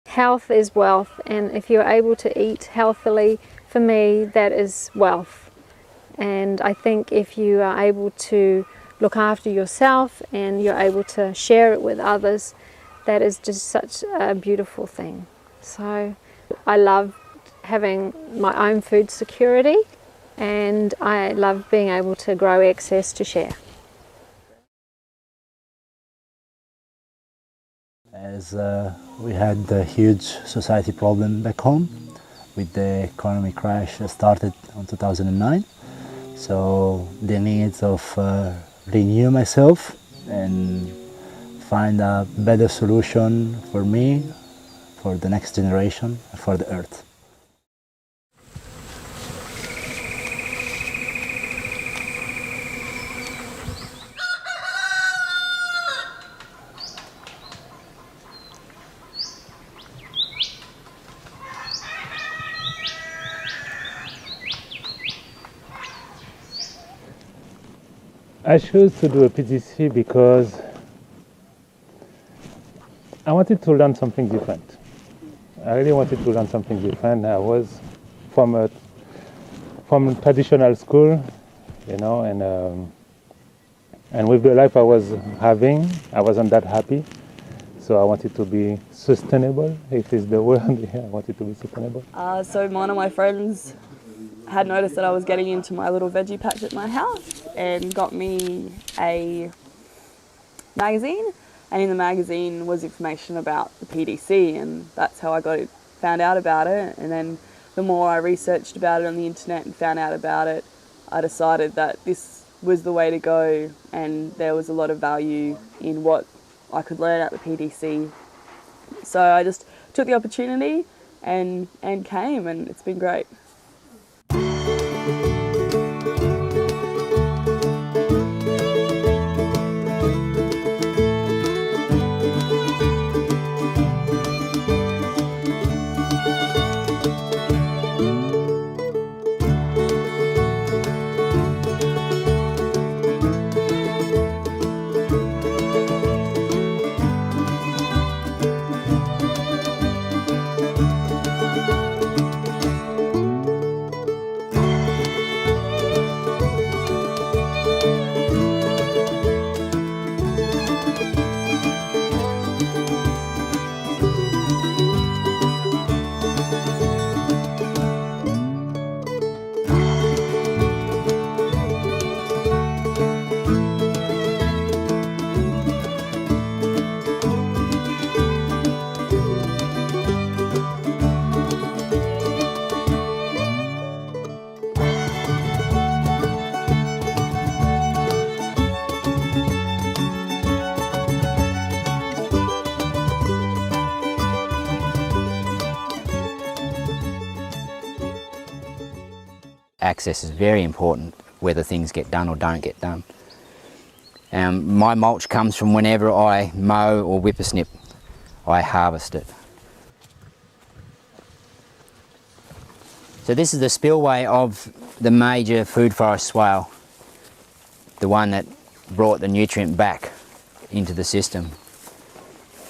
Health is wealth, and if you're able to eat healthily, for me, that is wealth. And I think if you are able to look after yourself and you're able to share it with others, that is just such a beautiful thing. So I love having my own food security, and I love being able to grow excess to share. As we had a huge society problem back home with the economic crash that started in 2009. So the needs of renew myself and find a better solution for me, for the next generation, for the earth. I chose to do a PTC because I wanted to learn something different. I really wanted to learn something different. I was from a traditional school, you know, and with the life I was having, I wasn't that happy. So I wanted to be sustainable, if it's the word. Yeah, I wanted to be sustainable. So one of my friends had noticed that I was getting into my little veggie patch at my house and got me a magazine, and in the magazine was information about the PDC, and that's how I found out about it. And then the more I researched about it on the internet and found out about it, I decided that this was the way to go, and there was a lot of value in what I could learn at the PDC. So I just took the opportunity and came, and it's been great. Access is very important, whether things get done or don't get done. My mulch comes from whenever I mow or whippersnip, I harvest it. So this is the spillway of the major food forest swale, the one that brought the nutrient back into the system.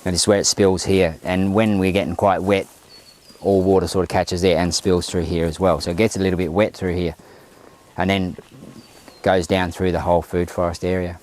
And this is where it spills here, and when we're getting quite wet, all water sort of catches there and spills through here as well. So it gets a little bit wet through here and then goes down through the whole food forest area.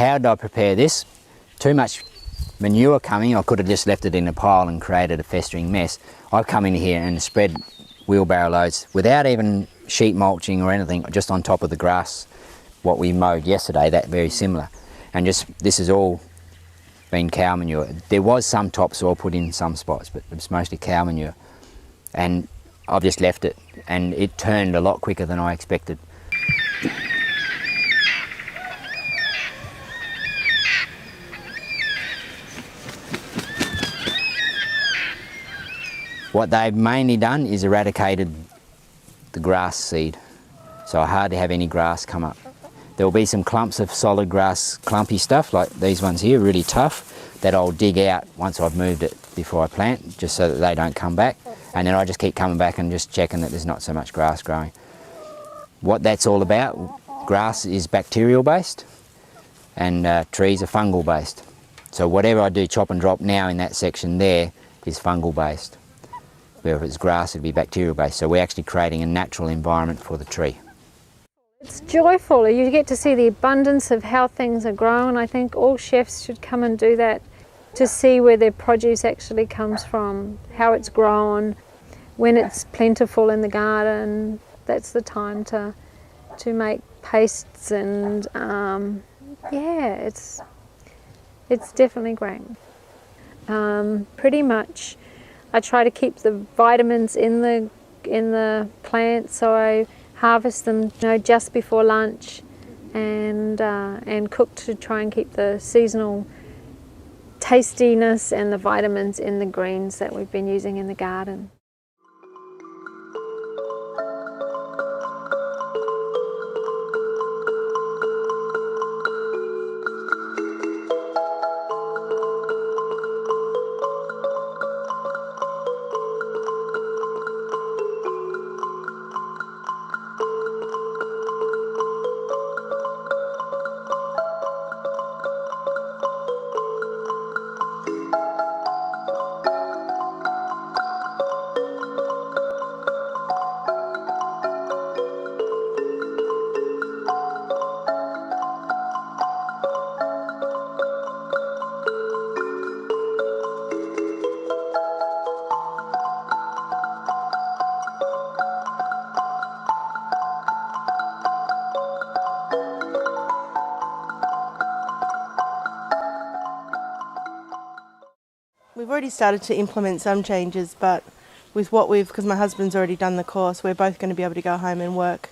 How did I prepare this? Too much manure coming, I could have just left it in a pile and created a festering mess. I've come in here and spread wheelbarrow loads without even sheet mulching or anything, just on top of the grass, what we mowed yesterday, that very similar. And just, this has all been cow manure. There was some topsoil put in some spots, but it was mostly cow manure. And I've just left it, and it turned a lot quicker than I expected. What they've mainly done is eradicated the grass seed, so I hardly have any grass come up. There will be some clumps of solid grass, clumpy stuff like these ones here, really tough, that I'll dig out once I've moved it before I plant, just so that they don't come back. And then I just keep coming back and just checking that there's not so much grass growing. What that's all about, grass is bacterial based and trees are fungal based. So whatever I do chop and drop now in that section there is fungal based. Where if it's grass, it'd be bacterial based. So we're actually creating a natural environment for the tree. It's joyful. You get to see the abundance of how things are grown. I think all chefs should come and do that, to see where their produce actually comes from, how it's grown, when it's plentiful in the garden. That's the time to make pastes, and yeah, it's definitely great. Pretty much I try to keep the vitamins in the plants, so I harvest them, just before lunch, and cook to try and keep the seasonal tastiness and the vitamins in the greens that we've been using in the garden. We've already started to implement some changes, but with what because my husband's already done the course, we're both going to be able to go home and work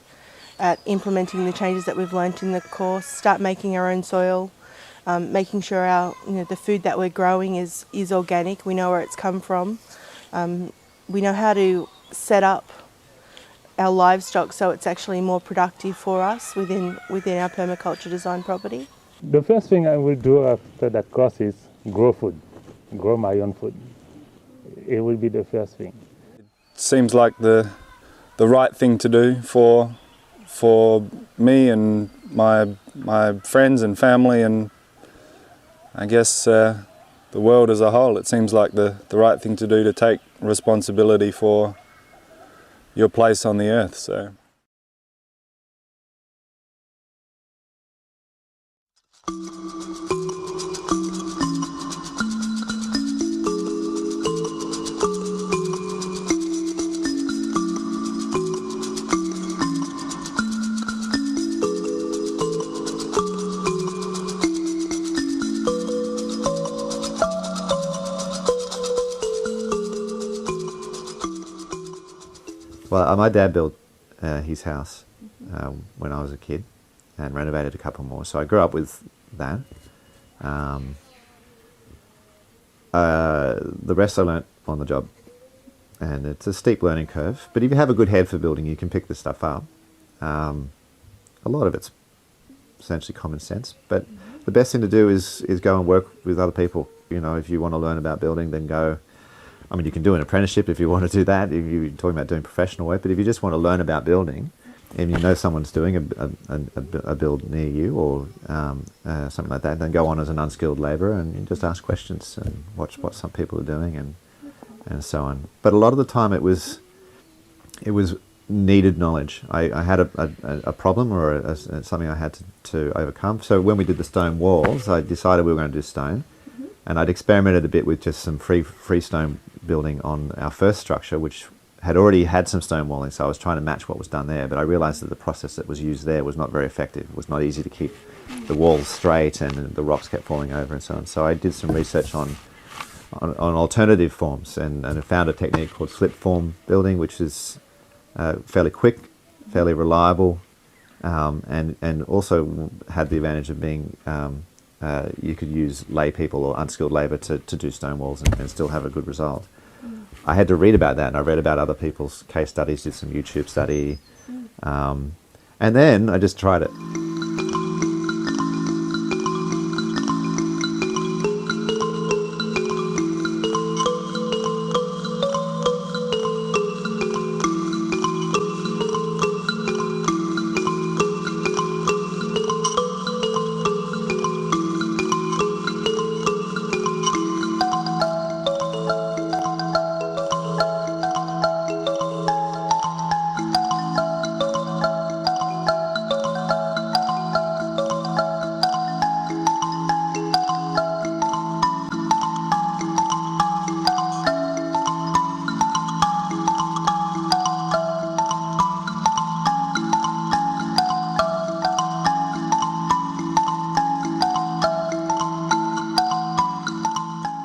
at implementing the changes that we've learnt in the course, start making our own soil, making sure the food that we're growing is organic, we know where it's come from. We know how to set up our livestock so it's actually more productive for us within our permaculture design property. The first thing I will do after that course is grow food, grow my own food. It will be the first thing. It seems like the right thing to do for me and my friends and family, and I guess the world as a whole. It seems like the right thing to do, to take responsibility for your place on the earth. So. Well, my dad built his house when I was a kid and renovated a couple more, so I grew up with that. The rest I learnt on the job, and it's a steep learning curve, but if you have a good head for building, you can pick this stuff up. A lot of it's essentially common sense, but the best thing to do is go and work with other people. If you want to learn about building, then go. I mean, you can do an apprenticeship if you want to do that, if you're talking about doing professional work, but if you just want to learn about building, and you know someone's doing a build near you or something like that, then go on as an unskilled labourer and you just ask questions and watch what some people are doing and so on. But a lot of the time it was needed knowledge. I had a problem or something I had to overcome. So when we did the stone walls, I decided we were going to do stone, and I'd experimented a bit with just some freestone building on our first structure, which had already had some stone walling, so I was trying to match what was done there, but I realised that the process that was used there was not very effective. It was not easy to keep the walls straight, and the rocks kept falling over and so on. So I did some research on alternative forms, and I found a technique called slip form building, which is fairly quick, fairly reliable, and also had the advantage of being you could use lay people or unskilled labour to do stone walls and still have a good result. I had to read about that, and I read about other people's case studies, did some YouTube study, and then I just tried it.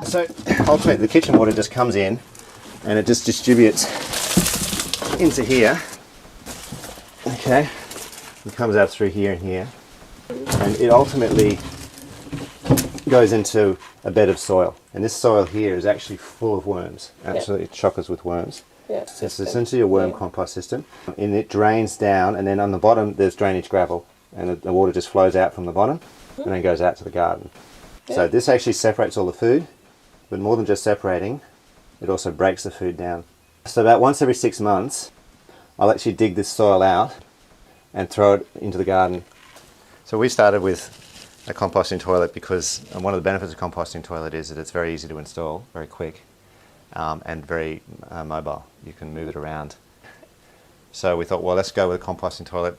So ultimately the kitchen water just comes in and it just distributes into here, okay, it comes out through here and here, and it ultimately goes into a bed of soil, and this soil here is actually full of worms, absolutely chockers with worms. It's essentially a worm compost system, and it drains down, and then on the bottom there's drainage gravel, and the water just flows out from the bottom and then goes out to the garden. So this actually separates all the food, but more than just separating, it also breaks the food down. So about once every 6 months, I'll actually dig this soil out and throw it into the garden. So we started with a composting toilet because one of the benefits of composting toilet is that it's very easy to install, very quick, and very mobile. You can move it around. So we thought, well, let's go with a composting toilet.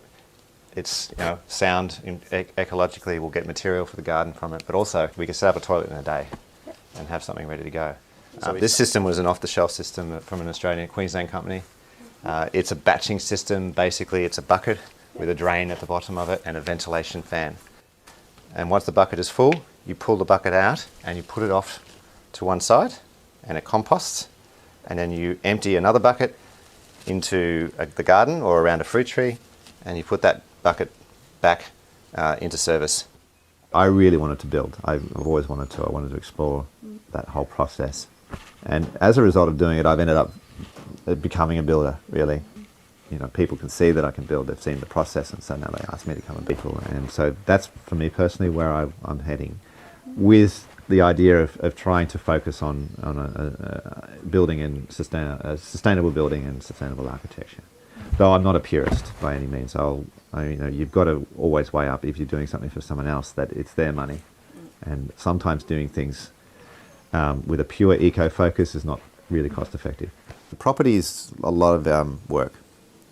It's sound, ecologically we'll get material for the garden from it, but also we can set up a toilet in a day and have something ready to go. This system was an off-the-shelf system from an Australian Queensland company. It's a batching system. Basically it's a bucket with a drain at the bottom of it and a ventilation fan. And once the bucket is full, you pull the bucket out and you put it off to one side and it composts, and then you empty another bucket into the garden or around a fruit tree, and you put that bucket back into service. I really wanted to build. I've always wanted to. I wanted to explore that whole process. And as a result of doing it, I've ended up becoming a builder, really. People can see that I can build. They've seen the process, and so now they ask me to come and build. And so that's, for me personally, where I'm heading, with the idea of trying to focus on building and sustainable building and sustainable architecture. Though I'm not a purist by any means. You've got to always weigh up, if you're doing something for someone else, that it's their money. And sometimes doing things with a pure eco focus is not really cost effective. The property is a lot of work,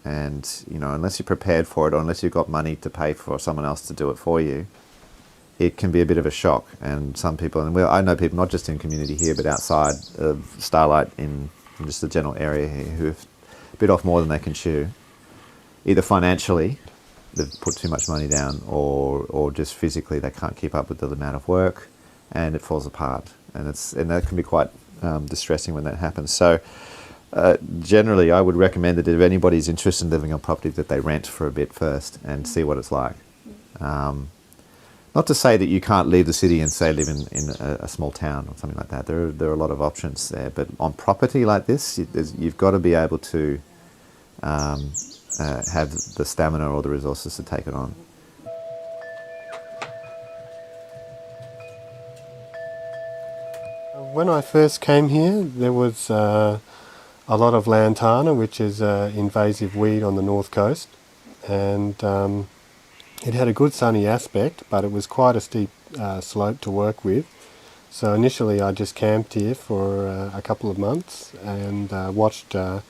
and unless you're prepared for it, or unless you've got money to pay for someone else to do it for you, it can be a bit of a shock. And some people, and I know people not just in community here but outside of Starlight in just the general area here, who have bit off more than they can chew. Either financially, they've put too much money down, or just physically they can't keep up with the amount of work, and it falls apart. And that can be quite distressing when that happens. So generally, I would recommend that if anybody's interested in living on property, that they rent for a bit first and see what it's like. Not to say that you can't leave the city and say live in a small town or something like that. There are a lot of options there, but on property like this, you've got to be able to have the stamina or the resources to take it on. When I first came here, there was a lot of lantana, which is an invasive weed on the north coast, and it had a good sunny aspect, but it was quite a steep slope to work with. So initially I just camped here for a couple of months and watched the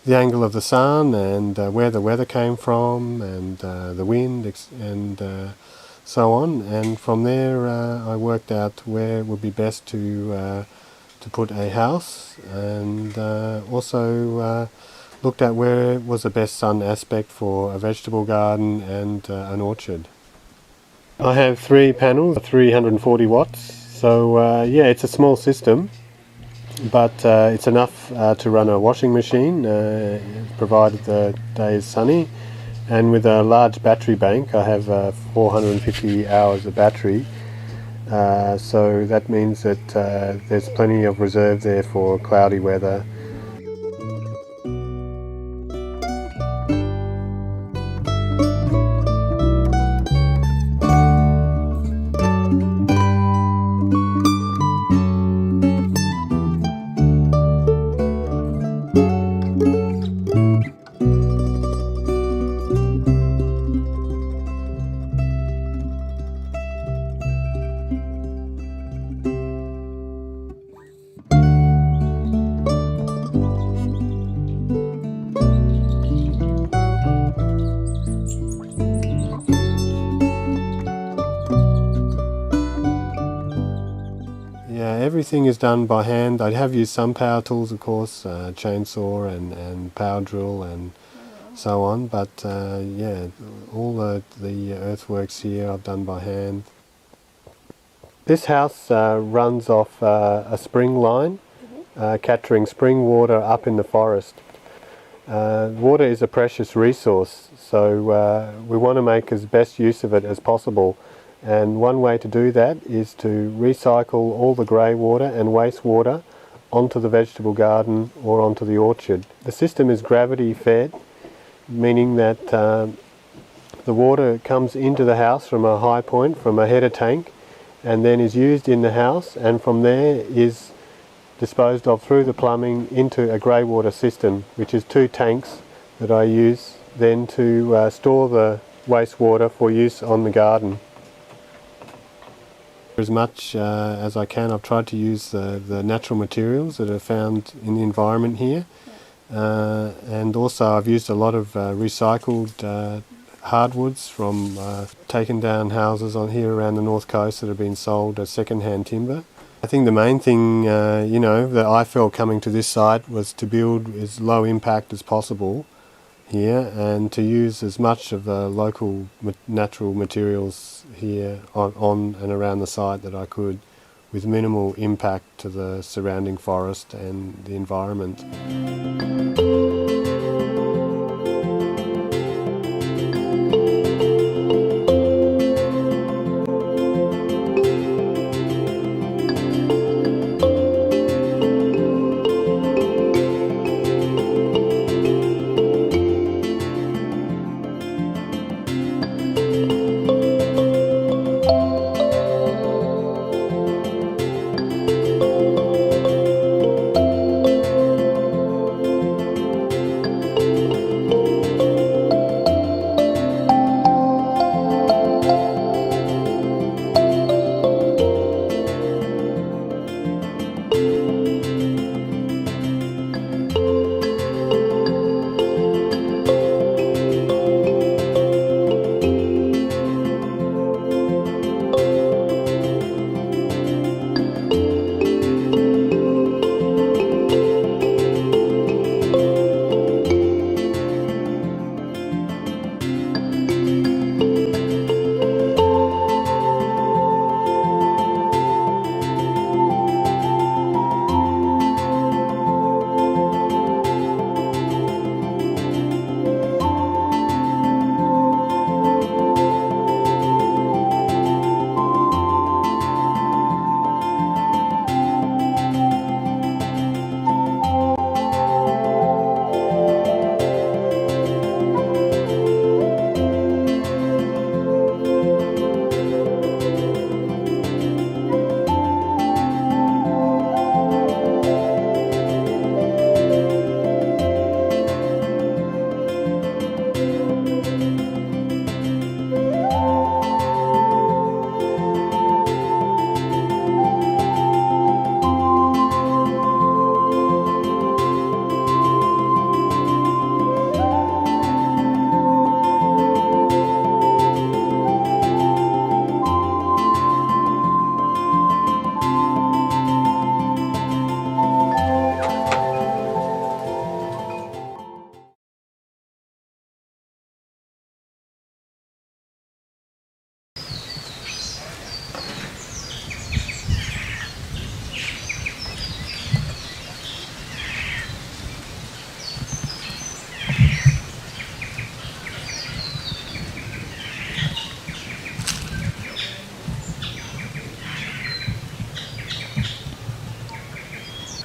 the angle of the sun and where the weather came from and the wind and so on. And from there I worked out where it would be best to put a house, and also looked at where was the best sun aspect for a vegetable garden and an orchard. I have 3 panels, 340 watts, so yeah, it's a small system, but it's enough to run a washing machine, provided the day is sunny. And with a large battery bank, I have 450 hours of battery, so that means that there's plenty of reserve there for cloudy weather. Everything is done by hand. I have used some power tools, of course, chainsaw and power drill and so on, but yeah, all the earthworks here I've done by hand. This house runs off a spring line, capturing spring water up in the forest. Water is a precious resource, so we want to make as best use of it as possible. And one way to do that is to recycle all the grey water and wastewater onto the vegetable garden or onto the orchard. The system is gravity fed, meaning that the water comes into the house from a high point, from a header tank, and then is used in the house, and from there is disposed of through the plumbing into a grey water system, which is 2 tanks that I use then to store the wastewater for use on the garden. As much as I can, I've tried to use the natural materials that are found in the environment here, and also I've used a lot of recycled hardwoods from taken down houses on here around the north coast that have been sold as second-hand timber. I think the main thing you know, that I felt coming to this site was to build as low impact as possible here, and to use as much of the local natural materials here on and around the site that I could, with minimal impact to the surrounding forest and the environment.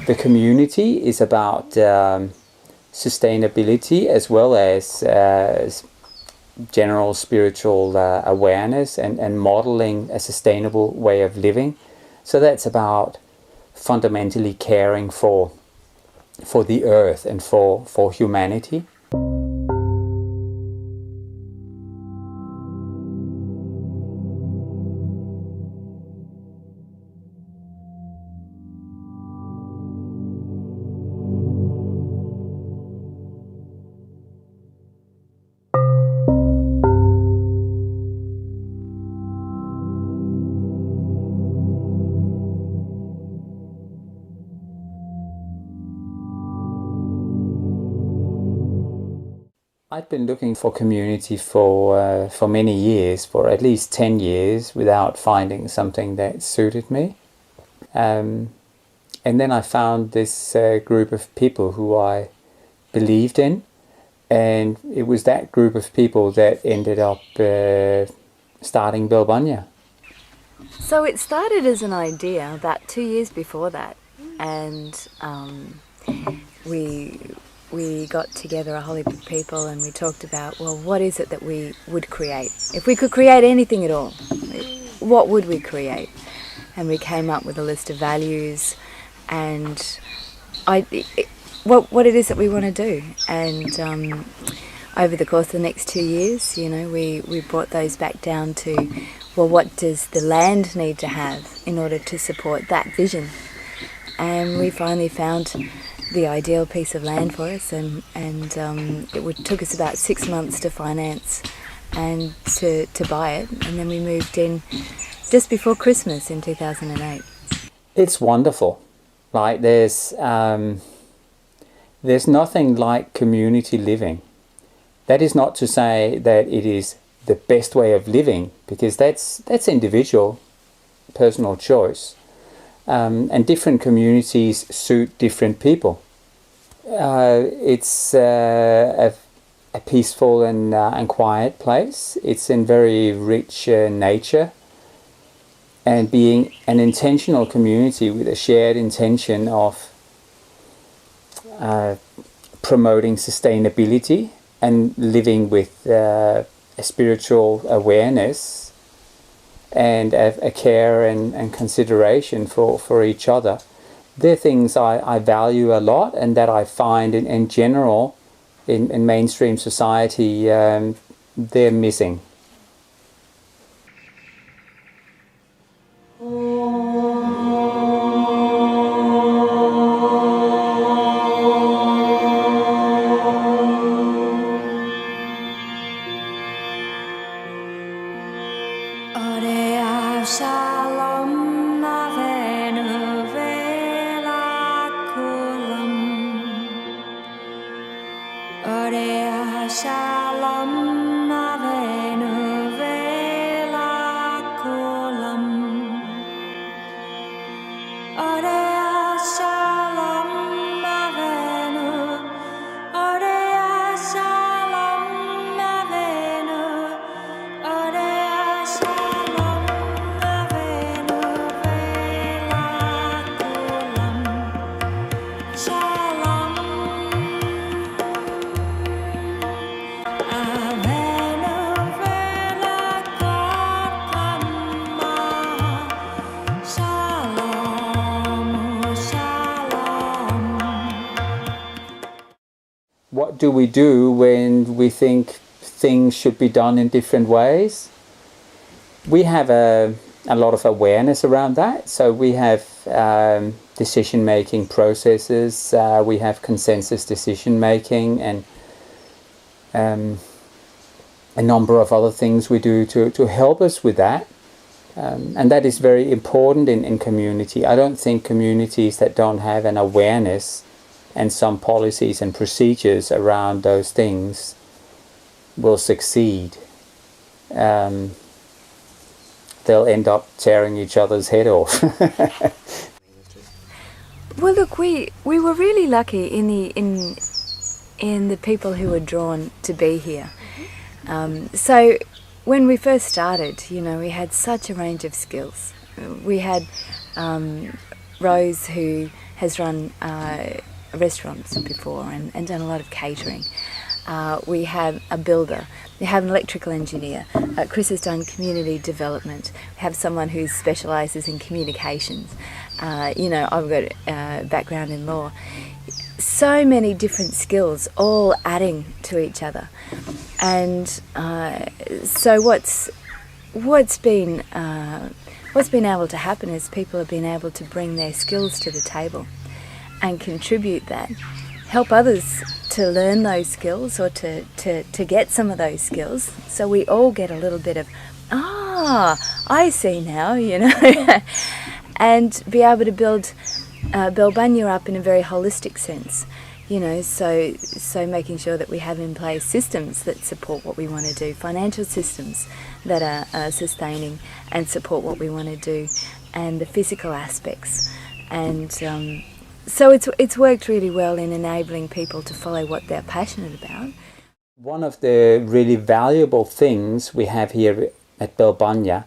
the community is about sustainability as well as general spiritual awareness and modeling a sustainable way of living. So that's about fundamentally caring for the earth and for humanity. I'd been looking for community for many years, for at least 10 years, without finding something that suited me. And then I found this group of people who I believed in, and it was that group of people that ended up starting Bilbanya. So it started as an idea about 2 years before that, and we got together a whole heap of people and we talked about, well, what is it that we would create? If we could create anything at all, what would we create? And we came up with a list of values and what it is that we want to do. And over the course of the next 2 years, you know, we brought those back down to, well, what does the land need to have in order to support that vision? And we finally found the ideal piece of land for us, and it took us about 6 months to finance and to buy it, and then we moved in just before Christmas in 2008. It's wonderful. Like there's nothing like community living. That is not to say that it is the best way of living, because that's individual, personal choice. And different communities suit different people. It's a peaceful and quiet place. It's in very rich nature, and being an intentional community with a shared intention of promoting sustainability and living with a spiritual awareness and a care and consideration for each other. They're things I value a lot, and that I find in general in mainstream society they're missing. What do we do when we think things should be done in different ways? We have a lot of awareness around that. So we have decision-making processes, we have consensus decision-making, and a number of other things we do to help us with that. And that is very important in community. I don't think communities that don't have an awareness and some policies and procedures around those things will succeed. They'll end up tearing each other's head off. Well, look, we were really lucky in the people who were drawn to be here. So when we first started, you know, we had such a range of skills. We had Rose, who has run restaurants before and done a lot of catering. We have a builder. We have an electrical engineer. Chris has done community development. We have someone who specialises in communications. You know, I've got a background in law. So many different skills, all adding to each other. And so what's been able to happen is people have been able to bring their skills to the table and contribute that, help others to learn those skills or to get some of those skills, so we all get a little bit of, I see now, you know, and be able to build Belbunya up in a very holistic sense, you know, so making sure that we have in place systems that support what we want to do, financial systems that are sustaining and support what we want to do, and the physical aspects. And so it's worked really well in enabling people to follow what they're passionate about. One of the really valuable things we have here at Belbunya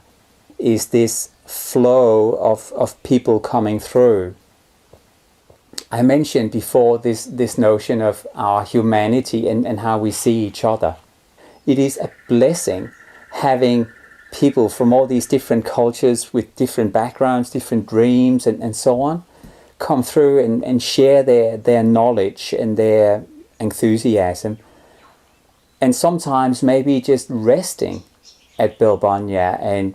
is this flow of people coming through. I mentioned before this notion of our humanity and how we see each other. It is a blessing having people from all these different cultures with different backgrounds, different dreams and so on, come through and share their knowledge and their enthusiasm. And sometimes maybe just resting at Belbunya and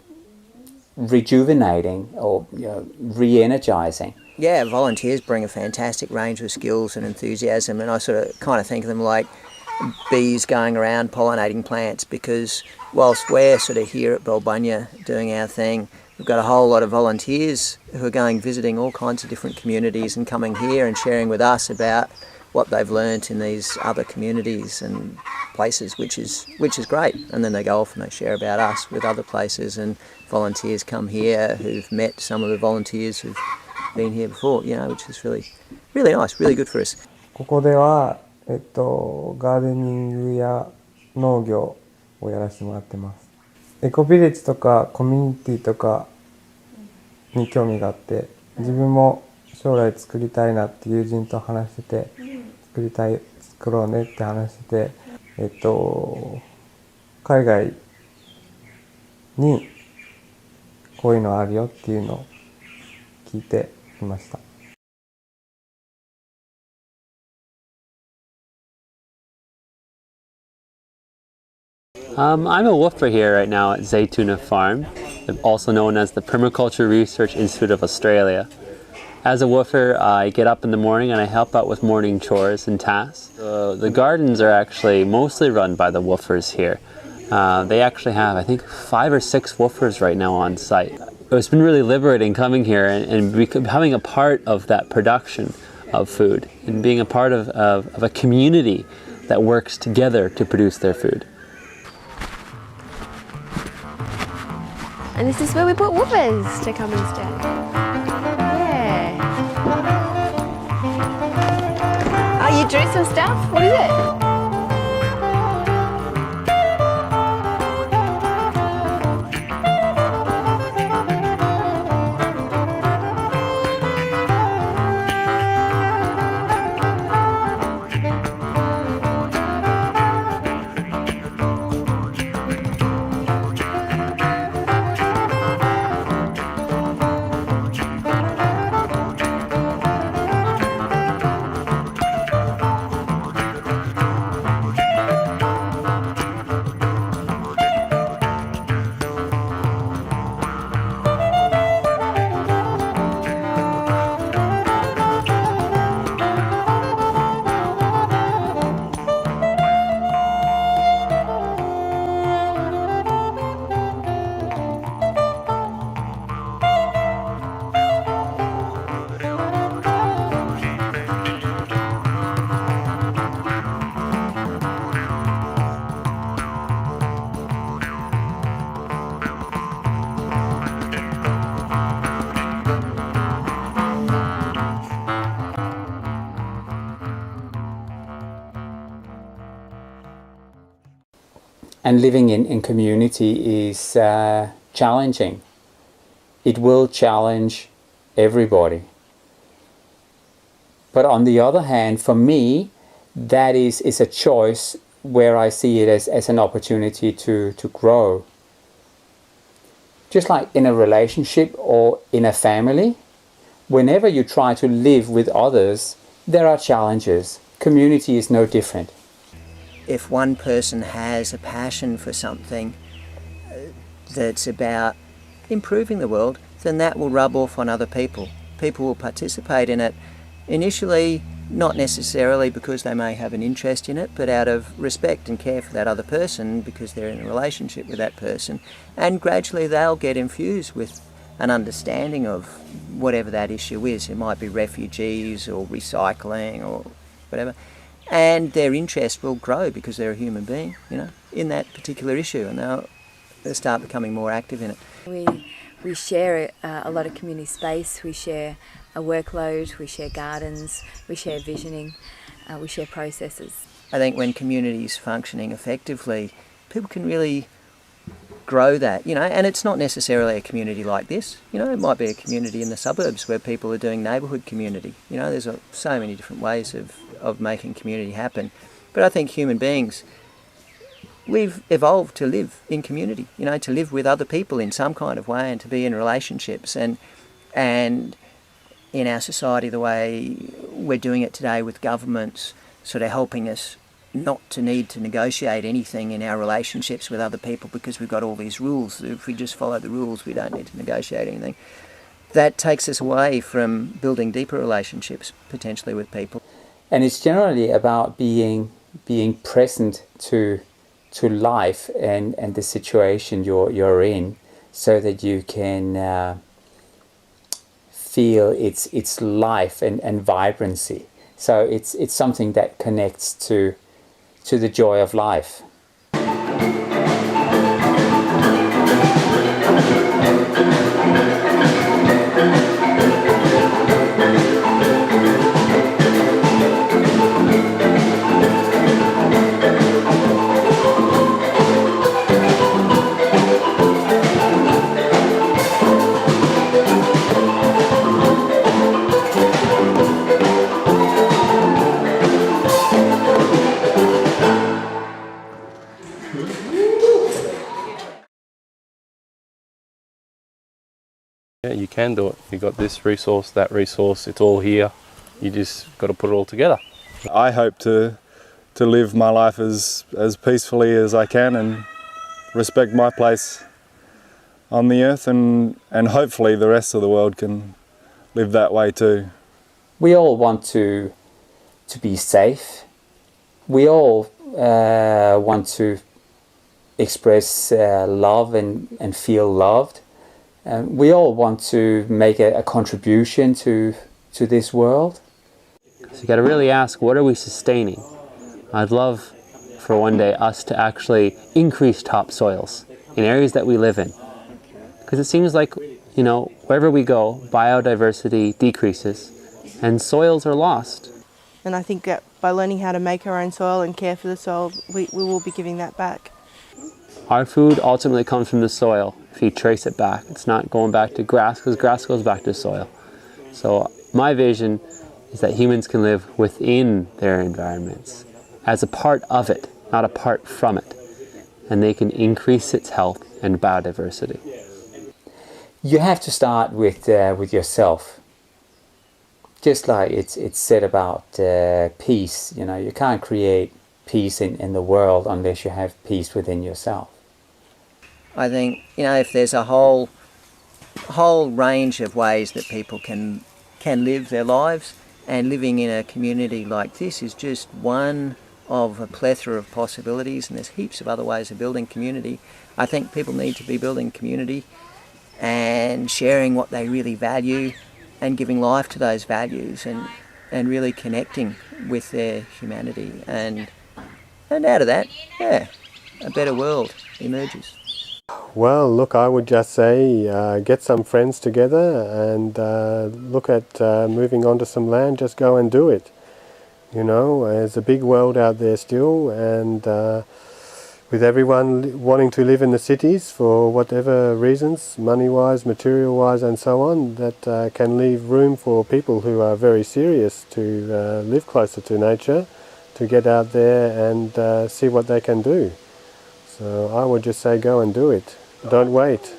rejuvenating or, you know, re-energizing. Yeah, volunteers bring a fantastic range of skills and enthusiasm, and I sort of kind of think of them like bees going around pollinating plants, because whilst we're sort of here at Belbunya doing our thing, we've got a whole lot of volunteers who are going visiting all kinds of different communities and coming here and sharing with us about what they've learnt in these other communities and places, which is great. And then they go off and they share about us with other places, and volunteers come here who've met some of the volunteers who've been here before, you know, which is really nice, really good for us. ここでは、ガーデニングや農業をやらせてもらってます。エコビレッジとかコミュニティとかに興味があって、自分も将来作りたいなって友人と話してて、作ろうねって話してて、海外にこういうのあるよっていうのを聞いていました。I'm a woofer here right now at Zaytuna Farm, also known as the Permaculture Research Institute of Australia. As a woofer, I get up in the morning and I help out with morning chores and tasks. The gardens are actually mostly run by the woofers here. They actually have, I think, 5 or 6 woofers right now on site. It's been really liberating coming here and becoming a part of that production of food and being a part of a community that works together to produce their food. And this is where we put woofers to come and stay. Yeah. Oh, you drew some stuff? What is it? And living in community is challenging. It will challenge everybody. But on the other hand, for me, that is a choice where I see it as an opportunity to grow. Just like in a relationship or in a family, whenever you try to live with others, there are challenges. Community is no different. If one person has a passion for something that's about improving the world, then that will rub off on other people. People will participate in it initially, not necessarily because they may have an interest in it, but out of respect and care for that other person because they're in a relationship with that person. And gradually they'll get infused with an understanding of whatever that issue is. It might be refugees or recycling or whatever. And their interest will grow because they're a human being, you know, in that particular issue, and they'll start becoming more active in it. We share a lot of community space, we share a workload, we share gardens, we share visioning, we share processes. I think when communities functioning effectively, people can really grow that, you know, and it's not necessarily a community like this, you know, it might be a community in the suburbs where people are doing neighbourhood community, you know, there's so many different ways of making community happen. But I think human beings, we've evolved to live in community, you know, to live with other people in some kind of way and to be in relationships. And in our society, the way we're doing it today with governments sort of helping us not to need to negotiate anything in our relationships with other people because we've got all these rules. If we just follow the rules, we don't need to negotiate anything. That takes us away from building deeper relationships, potentially with people. And it's generally about being present to life and the situation you're in, so that you can feel its life and vibrancy. So it's something that connects to the joy of life. Yeah, you can do it. You've got this resource, that resource, it's all here. You just got to put it all together. I hope to live my life as peacefully as I can and respect my place on the earth, and hopefully the rest of the world can live that way too. We all want to be safe. We all want to express love and feel loved. We all want to make a contribution to this world. So you got to really ask, what are we sustaining? I'd love for one day us to actually increase topsoils in areas that we live in. Because it seems like, you know, wherever we go, biodiversity decreases and soils are lost. And I think that by learning how to make our own soil and care for the soil, we will be giving that back. Our food ultimately comes from the soil. If you trace it back, it's not going back to grass, because grass goes back to soil. So my vision is that humans can live within their environments as a part of it, not apart from it, and they can increase its health and biodiversity. You have to start with yourself. Just like it's said about peace, you know, you can't create peace in the world unless you have peace within yourself. I think, you know, if there's a whole range of ways that people can live their lives, and living in a community like this is just one of a plethora of possibilities, and there's heaps of other ways of building community. I think people need to be building community and sharing what they really value and giving life to those values and really connecting with their humanity. And out of that, yeah, a better world emerges. Well, look, I would just say get some friends together and look at moving onto some land. Just go and do it. You know, there's a big world out there still, and with everyone wanting to live in the cities for whatever reasons, money-wise, material-wise and so on, that can leave room for people who are very serious to live closer to nature, to get out there and see what they can do. So I would just say go and do it. Don't wait.